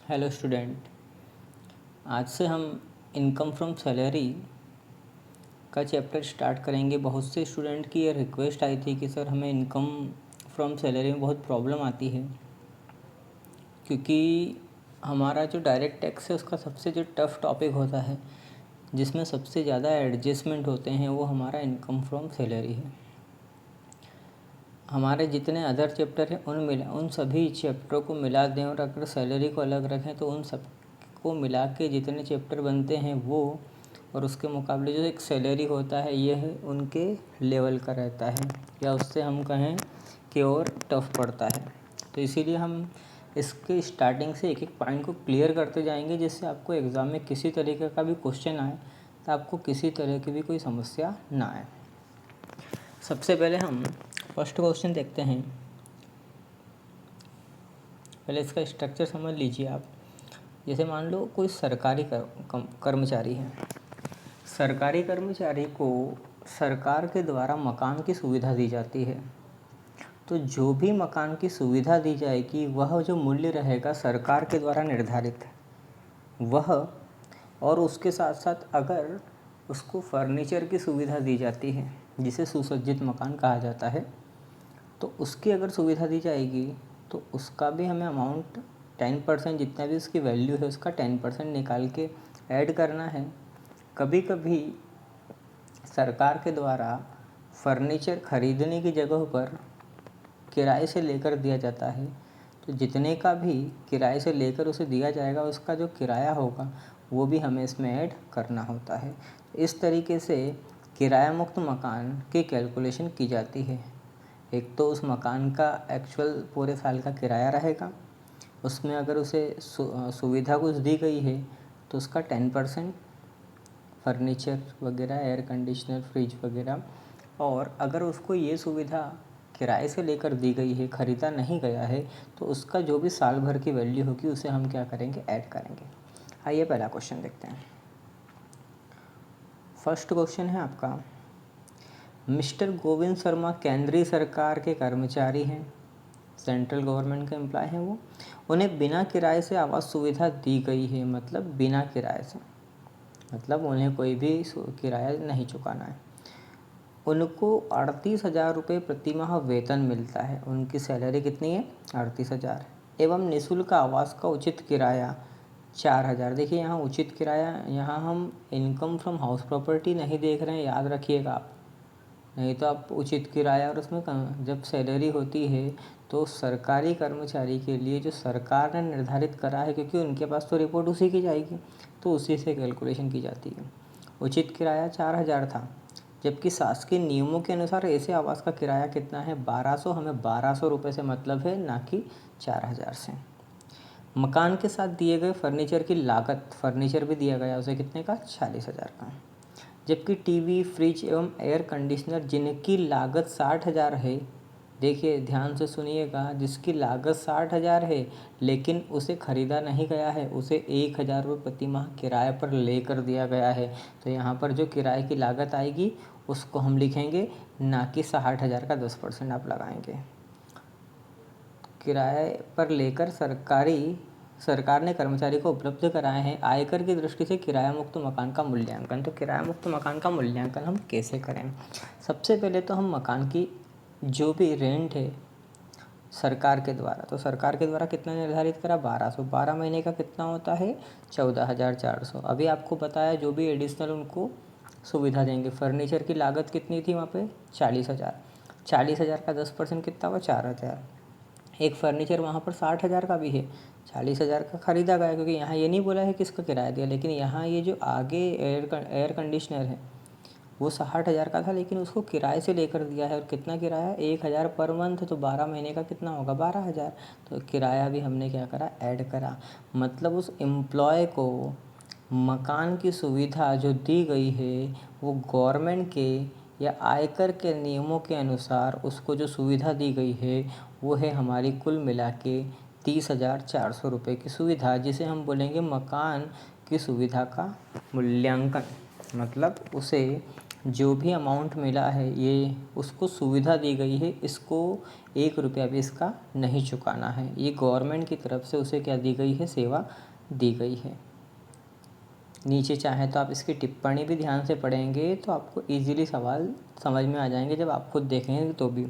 Hello student. आज से हम इनकम फ्रॉम सैलरी का चैप्टर स्टार्ट करेंगे। बहुत से स्टूडेंट की ये रिक्वेस्ट आई थी कि सर हमें इनकम फ्रॉम सैलरी में बहुत प्रॉब्लम आती है, क्योंकि हमारा जो डायरेक्ट टैक्स है उसका सबसे जो टफ़ टॉपिक होता है, जिसमें सबसे ज़्यादा एडजस्टमेंट होते हैं, वो हमारा इनकम फ्रॉम सैलरी है। हमारे जितने अदर चैप्टर हैं उन सभी चैप्टरों को मिला दें और अगर सैलरी को अलग रखें तो उन सब को मिला के जितने चैप्टर बनते हैं वो, और उसके मुकाबले जो एक सैलरी होता है यह उनके लेवल का रहता है, या उससे हम कहें कि और टफ पड़ता है। तो इसीलिए हम इसके स्टार्टिंग से एक एक पॉइंट को क्लियर करते जाएंगे, जिससे आपको एग्ज़ाम में किसी तरीके का भी क्वेश्चन आए तो आपको किसी तरह की भी कोई समस्या ना आए। सबसे पहले हम फर्स्ट क्वेश्चन देखते हैं। पहले इसका स्ट्रक्चर समझ लीजिए आप। जैसे मान लो कोई सरकारी कर्मचारी है। सरकारी कर्मचारी को सरकार के द्वारा मकान की सुविधा दी जाती है। तो जो भी मकान की सुविधा दी जाएगी वह जो मूल्य रहेगा सरकार के द्वारा निर्धारित वह, और उसके साथ साथ अगर उसको फर्नीचर की सुविधा दी जाती है जिसे सुसज्जित मकान कहा जाता है, तो उसकी अगर सुविधा दी जाएगी तो उसका भी हमें अमाउंट 10% जितना भी उसकी वैल्यू है उसका 10% निकाल के ऐड करना है। कभी कभी सरकार के द्वारा फर्नीचर खरीदने की जगह पर किराए से लेकर दिया जाता है, तो जितने का भी किराए से लेकर उसे दिया जाएगा उसका जो किराया होगा वो भी हमें इसमें ऐड करना होता है। इस तरीके से किराया मुक्त मकान की कैलकुलेशन की जाती है। एक तो उस मकान का एक्चुअल पूरे साल का किराया रहेगा, उसमें अगर उसे सुविधा कुछ दी गई है तो उसका 10% फर्नीचर वगैरह, एयर कंडीशनर, फ्रिज वगैरह, और अगर उसको ये सुविधा किराए से लेकर दी गई है, ख़रीदा नहीं गया है, तो उसका जो भी साल भर की वैल्यू होगी उसे हम क्या करेंगे, ऐड करेंगे। आइए पहला क्वेश्चन देखते हैं। फर्स्ट क्वेश्चन है आपका, मिस्टर गोविंद शर्मा केंद्रीय सरकार के कर्मचारी हैं, सेंट्रल गवर्नमेंट के एम्प्लॉय हैं वो। उन्हें बिना किराए से आवास सुविधा दी गई है, मतलब बिना किराए से, मतलब उन्हें कोई भी किराया नहीं चुकाना है। उनको 38,000 रुपये प्रति माह वेतन मिलता है। उनकी सैलरी कितनी है, 38,000, एवं निःशुल्क आवास का उचित किराया 4,000। देखिए यहाँ उचित किराया, यहाँ हम इनकम फ्रॉम हाउस प्रॉपर्टी नहीं देख रहे हैं, याद रखिएगा आप। नहीं तो आप उचित किराया, और उसमें जब सैलरी होती है तो सरकारी कर्मचारी के लिए जो सरकार ने निर्धारित करा है, क्योंकि उनके पास तो रिपोर्ट उसी की जाएगी, तो उसी से कैलकुलेशन की जाती है। उचित किराया 4,000 था, जबकि शासकीय नियमों के अनुसार ऐसे आवास का किराया कितना है, 1200। हमें 1200 रुपये से मतलब है, ना कि 4,000 से। मकान के साथ दिए गए फर्नीचर की लागत, फर्नीचर भी दिया गया उसे कितने का, 40,000 का। जबकि टीवी, फ्रिज एवं एयर कंडीशनर जिनकी लागत 60,000 है, देखिए ध्यान से सुनिएगा, जिसकी लागत 60,000 है लेकिन उसे ख़रीदा नहीं गया है, उसे 1,000 रुपये प्रति माह किराए पर लेकर दिया गया है, तो यहाँ पर जो किराए की लागत आएगी उसको हम लिखेंगे, ना कि 60,000 का 10% आप लगाएंगे। किराए पर लेकर सरकार ने कर्मचारी को उपलब्ध कराए हैं आयकर की दृष्टि से किराया मुक्त मकान का मूल्यांकन। तो किराया मुक्त मकान का मूल्यांकन हम कैसे करें? सबसे पहले तो हम मकान की जो भी रेंट है सरकार के द्वारा, तो सरकार के द्वारा कितना निर्धारित करा, 1200। 12 महीने का कितना होता है, 14,400। अभी आपको बताया जो भी एडिशनल उनको सुविधा देंगे। फर्नीचर की लागत कितनी थी वहाँ पे, 40,000। 40,000 का 10% कितना हुआ, 4,000। एक फर्नीचर वहाँ पर 60,000 का भी है, 40,000 का ख़रीदा गया, क्योंकि यहाँ ये नहीं बोला है किसका किराया दिया, लेकिन यहाँ ये जो आगे एयर कंडीशनर है वो 60,000 का था, लेकिन उसको किराए से लेकर दिया है। और कितना किराया, 1,000 पर मंथ, तो 12 महीने का कितना होगा, 12,000। तो किराया भी हमने क्या करा, ऐड करा। मतलब उस एम्प्लॉय को मकान की सुविधा जो दी गई है वो गवर्नमेंट के या आयकर के नियमों के अनुसार उसको जो सुविधा दी गई है वो है हमारी कुल मिला के 30,400 रुपये की सुविधा, जिसे हम बोलेंगे मकान की सुविधा का मूल्यांकन। मतलब उसे जो भी अमाउंट मिला है ये उसको सुविधा दी गई है, इसको 1 रुपया भी इसका नहीं चुकाना है। ये गवर्नमेंट की तरफ से उसे क्या दी गई है, सेवा दी गई है। नीचे चाहे तो आप इसकी टिप्पणी भी ध्यान से पढ़ेंगे तो आपको इजीली सवाल समझ में आ जाएंगे, जब आप खुद देखेंगे तो भी।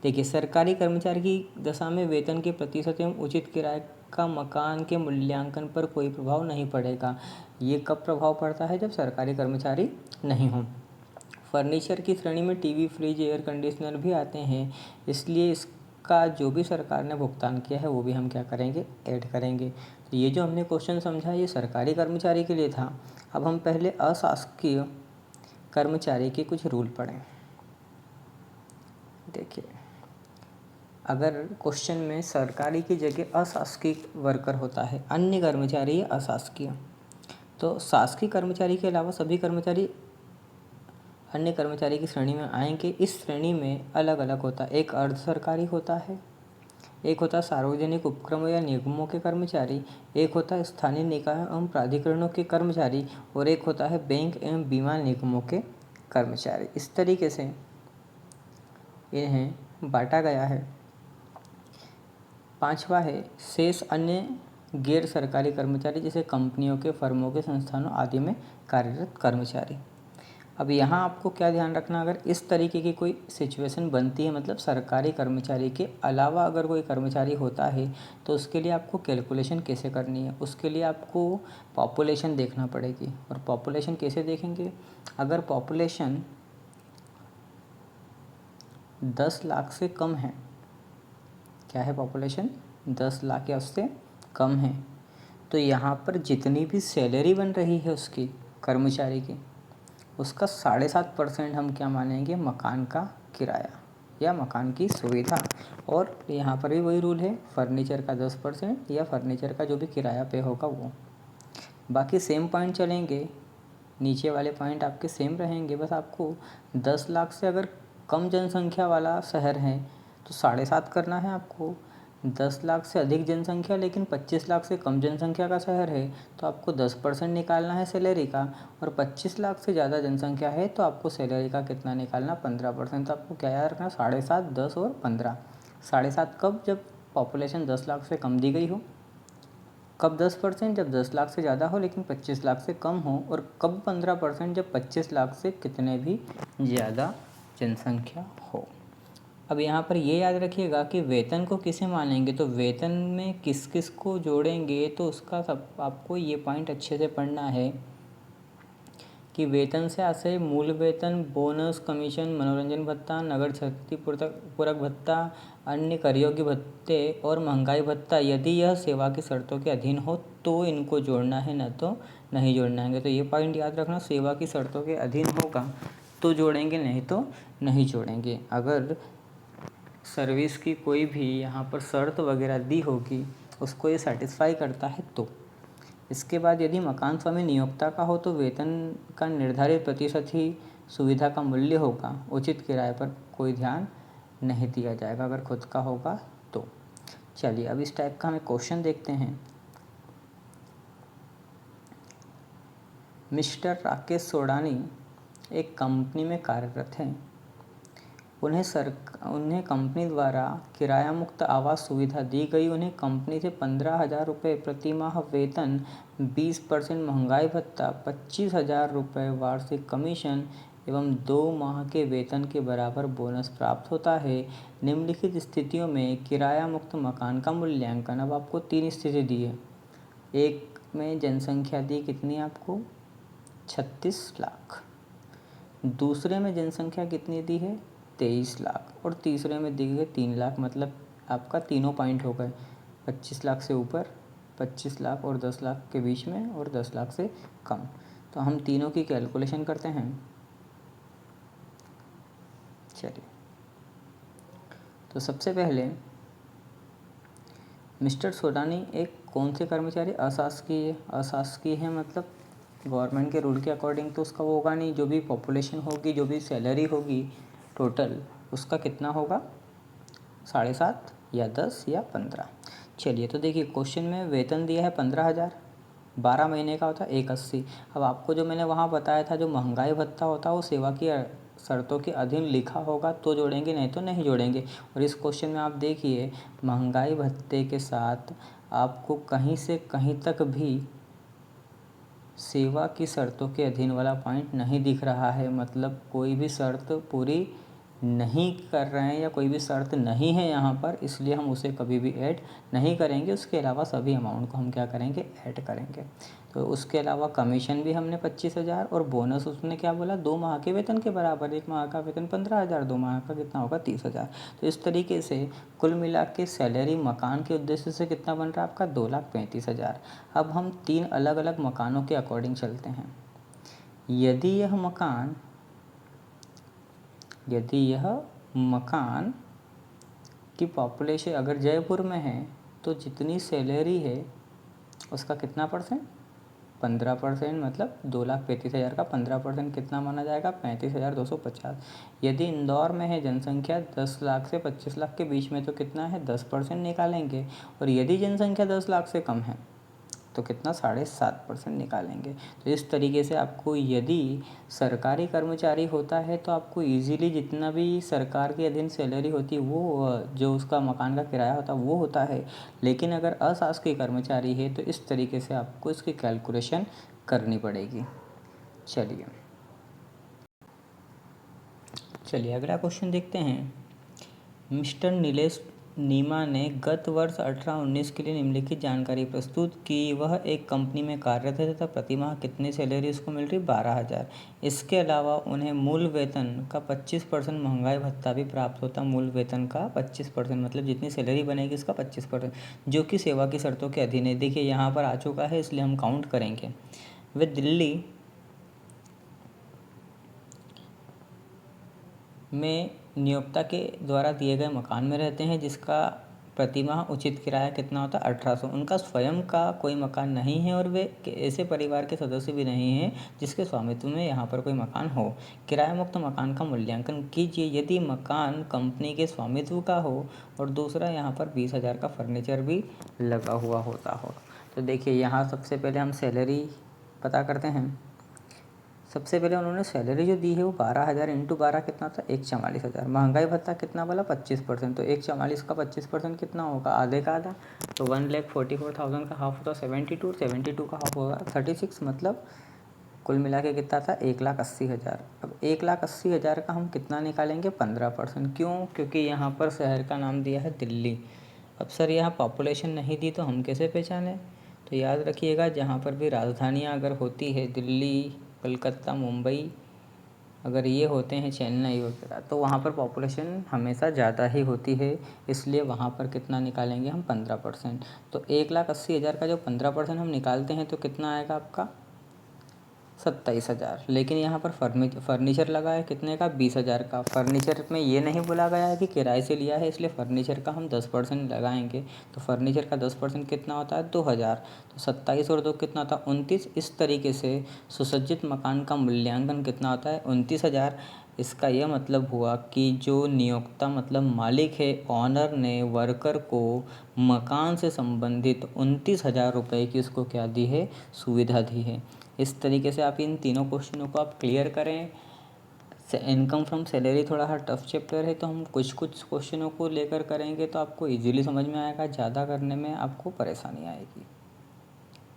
देखिए, सरकारी कर्मचारी की दशा में वेतन के प्रतिशत एवं उचित किराए का मकान के मूल्यांकन पर कोई प्रभाव नहीं पड़ेगा। ये कब प्रभाव पड़ता है, जब सरकारी कर्मचारी नहीं हों। फर्नीचर की श्रेणी में टीवी, फ्रिज, एयर कंडीशनर भी आते हैं, इसलिए इसका जो भी सरकार ने भुगतान किया है वो भी हम क्या करेंगे, ऐड करेंगे। तो ये जो हमने क्वेश्चन समझा ये सरकारी कर्मचारी के लिए था। अब हम पहले अशासकीय कर्मचारी के कुछ रूल पढ़ें। देखिए, अगर क्वेश्चन में सरकारी की जगह अशासकीय वर्कर होता है, अन्य कर्मचारी या अशासकीय, तो शासकीय कर्मचारी के अलावा सभी कर्मचारी अन्य कर्मचारी की श्रेणी में आएंगे। इस श्रेणी में अलग अलग होता है, एक अर्ध सरकारी होता है, एक होता है सार्वजनिक उपक्रमों या निगमों के कर्मचारी, एक होता है स्थानीय निकाय एवं प्राधिकरणों के कर्मचारी, और एक होता है बैंक एवं बीमा निगमों के कर्मचारी। इस तरीके से इन्हें बांटा गया है। पांचवा है शेष अन्य गैर सरकारी कर्मचारी, जैसे कंपनियों के, फर्मों के, संस्थानों आदि में कार्यरत कर्मचारी। अब यहाँ आपको क्या ध्यान रखना, अगर इस तरीके की कोई सिचुएशन बनती है, मतलब सरकारी कर्मचारी के अलावा अगर कोई कर्मचारी होता है, तो उसके लिए आपको कैलकुलेशन कैसे करनी है, उसके लिए आपको पॉपुलेशन देखना पड़ेगी। और पॉपुलेशन कैसे देखेंगे, अगर पॉपुलेशन 10 लाख से कम है, क्या है पॉपुलेशन 10 लाख या उससे कम है, तो यहाँ पर जितनी भी सैलरी बन रही है उसकी कर्मचारी की, उसका 7.5% हम क्या मानेंगे, मकान का किराया या मकान की सुविधा। और यहाँ पर भी वही रूल है, फर्नीचर का 10% या फर्नीचर का जो भी किराया पे होगा वो। बाकी सेम पॉइंट चलेंगे, नीचे वाले पॉइंट आपके सेम रहेंगे, बस आपको 10 लाख से अगर कम जनसंख्या वाला शहर है तो 7.5 करना है आपको। 10 लाख से अधिक जनसंख्या लेकिन 25 लाख से कम जनसंख्या का शहर है तो आपको 10% निकालना है सैलरी का, और 25 लाख से ज़्यादा जनसंख्या है तो आपको सैलरी का कितना निकालना, 15%। तो आपको क्या याद रखना, 7.5, 10 और 15। 7.5 कब, जब पॉपुलेशन 10 लाख से कम दी गई हो। कब 10%, जब 10 लाख से ज़्यादा हो लेकिन 25 लाख से कम हो। और कब 15%, जब 25 लाख से कितने भी ज़्यादा जनसंख्या हो। अब यहाँ पर ये याद रखिएगा कि वेतन को किसे मानेंगे, तो वेतन में किस किस को जोड़ेंगे, तो उसका सब आपको ये पॉइंट अच्छे से पढ़ना है कि वेतन से आशय मूल वेतन, बोनस, कमीशन, मनोरंजन भत्ता, नगर क्षतिपूरक भत्ता, अन्य करयोग्य भत्ते और महंगाई भत्ता। यदि यह सेवा की शर्तों के अधीन हो तो इनको जोड़ना है, न तो नहीं जोड़ना है। तो ये पॉइंट याद रखना, सेवा की शर्तों के अधीन होगा तो जोड़ेंगे, नहीं तो नहीं जोड़ेंगे। अगर सर्विस की कोई भी यहाँ पर शर्त वगैरह दी होगी, उसको ये सेटिस्फाई करता है तो। इसके बाद यदि मकान स्वामी नियोक्ता का हो तो वेतन का निर्धारित प्रतिशत ही सुविधा का मूल्य होगा, उचित किराए पर कोई ध्यान नहीं दिया जाएगा अगर खुद का होगा तो। चलिए अब इस टाइप का हमें क्वेश्चन देखते हैं। मिस्टर राकेश सोडानी एक कंपनी में कार्यरत हैं। उन्हें कंपनी द्वारा किराया मुक्त आवास सुविधा दी गई। उन्हें कंपनी से 15,000 रुपये प्रति माह वेतन, 20% महंगाई भत्ता, 25,000 रुपये वार्षिक कमीशन एवं 2 माह के वेतन के बराबर बोनस प्राप्त होता है। निम्नलिखित स्थितियों में किराया मुक्त मकान का मूल्यांकन। अब आपको 3 स्थिति दी है। एक में जनसंख्या दी कितनी आपको, 36 लाख। दूसरे में जनसंख्या कितनी दी है, 23 लाख। और तीसरे में दी गई 3 लाख। मतलब आपका तीनों पॉइंट हो गए, 25 लाख से ऊपर, 25 लाख और 10 लाख के बीच में, और 10 लाख से कम। तो हम तीनों की कैलकुलेशन करते हैं। चलिए, तो सबसे पहले मिस्टर सोडानी एक कौन से कर्मचारी, अशासकीय है, मतलब गवर्नमेंट के रूल के अकॉर्डिंग तो उसका वो होगा नहीं। जो भी पॉपुलेशन होगी, जो भी सैलरी होगी टोटल, उसका कितना होगा, 7.5 या 10 या 15। चलिए, तो देखिए क्वेश्चन में वेतन दिया है 15,000, 12 महीने का होता है 180। अब आपको जो मैंने वहाँ बताया था जो महंगाई भत्ता होता है वो सेवा की शर्तों के अधीन लिखा होगा तो जोड़ेंगे, नहीं तो नहीं जोड़ेंगे। और इस क्वेश्चन में आप देखिए महंगाई भत्ते के साथ आपको कहीं से कहीं तक भी सेवा की शर्तों के अधीन वाला पॉइंट नहीं दिख रहा है, मतलब कोई भी शर्त पूरी नहीं कर रहे हैं या कोई भी शर्त नहीं है यहाँ पर, इसलिए हम उसे कभी भी ऐड नहीं करेंगे। उसके अलावा सभी अमाउंट को हम क्या करेंगे, ऐड करेंगे। तो उसके अलावा कमीशन भी हमने 25,000 और बोनस उसने क्या बोला 2 माह के वेतन के बराबर, 1 माह का वेतन 15,000, 2 माह का कितना होगा 30,000। तो इस तरीके से कुल मिला के सैलरी मकान के उद्देश्य से कितना बन रहा है आपका 2,35,000। अब हम 3 अलग अलग मकानों के अकॉर्डिंग चलते हैं। यदि यह मकान की पॉपुलेशन अगर जयपुर में है तो जितनी सैलरी है उसका कितना परसेंट, 15%, मतलब 2,35,000 का 15% कितना माना जाएगा, 35,250। यदि इंदौर में है जनसंख्या 10 लाख से 25 लाख के बीच में तो कितना है 10% निकालेंगे। और यदि जनसंख्या 10 लाख से कम है तो कितना 7.5% निकालेंगे। तो इस तरीके से आपको यदि सरकारी कर्मचारी होता है तो आपको इजीली जितना भी सरकार के अधीन सैलरी होती है वो जो उसका मकान का किराया होता है वो होता है। लेकिन अगर अशासकीय कर्मचारी है तो इस तरीके से आपको इसकी कैलकुलेशन करनी पड़ेगी। चलिए अगला क्वेश्चन देखते हैं। मिस्टर नीलेश नीमा ने गत वर्ष 18-19 के लिए निम्नलिखित जानकारी प्रस्तुत की। वह एक कंपनी में कार्यरत है तथा प्रति माह कितनी सैलरी उसको मिल रही, 12,000। इसके अलावा उन्हें मूल वेतन का 25% महंगाई भत्ता भी प्राप्त होता। मूल वेतन का 25% मतलब जितनी सैलरी बनेगी इसका 25%, जो कि सेवा की शर्तों के अधीन है। देखिए यहाँ पर आ चुका है इसलिए हम काउंट करेंगे। वे दिल्ली में नियोक्ता के द्वारा दिए गए मकान में रहते हैं जिसका प्रतिमाह उचित किराया कितना होता है 1,800। उनका स्वयं का कोई मकान नहीं है और वे ऐसे परिवार के सदस्य भी नहीं हैं जिसके स्वामित्व में यहाँ पर कोई मकान हो। किराया मुक्त मकान का मूल्यांकन कीजिए। यदि मकान कंपनी के स्वामित्व का हो और दूसरा यहाँ पर 20,000 का फर्नीचर भी लगा हुआ होता हो। तो देखिए यहाँ सबसे पहले हम सैलरी पता करते हैं। सबसे पहले उन्होंने सैलरी जो दी है वो 12,000 इंटू 12 कितना था 1,44,000। महंगाई भत्ता कितना बोला 25%, तो 1,44 का 25% कितना होगा, आधे का आधा, तो 1,44,000 का हाफ होता 72, 72 का हाफ होगा 36, मतलब कुल मिला के कितना था 1,80,000। अब 1,80,000 का हम कितना निकालेंगे 15%। क्यों, क्योंकि यहाँ पर शहर का नाम दिया है दिल्ली। अब सर यहाँ पॉपुलेशन नहीं दी तो हम कैसे पहचानें, तो याद रखिएगा जहाँ पर भी राजधानियाँ अगर होती है दिल्ली, कलकत्ता, मुंबई, अगर ये होते हैं चेन्नई वगैरह, तो वहाँ पर पॉपुलेशन हमेशा ज़्यादा ही होती है, इसलिए वहाँ पर कितना निकालेंगे हम 15%। तो 1,80,000 का जो 15% हम निकालते हैं तो कितना आएगा आपका 27,000। लेकिन यहाँ पर फर्नीचर लगा है कितने का 20,000 का। फर्नीचर में ये नहीं बोला गया है कि किराए से लिया है, इसलिए फर्नीचर का हम 10% लगाएंगे। तो फर्नीचर का 10% कितना होता है 2,000। तो 27 और 2 कितना होता है 29। इस तरीके से सुसज्जित मकान का मूल्यांकन कितना होता है 29,000। इसका यह मतलब हुआ कि जो नियोक्ता मतलब मालिक है, ऑनर ने वर्कर को मकान से संबंधित 29,000 रुपये की उसको क्या दी है, सुविधा दी है। इस तरीके से आप इन तीनों क्वेश्चनों को आप क्लियर करें। इनकम फ्रॉम सैलरी थोड़ा सा टफ चैप्टर है तो हम कुछ क्वेश्चनों को लेकर करेंगे तो आपको इजीली समझ में आएगा, ज़्यादा करने में आपको परेशानी आएगी।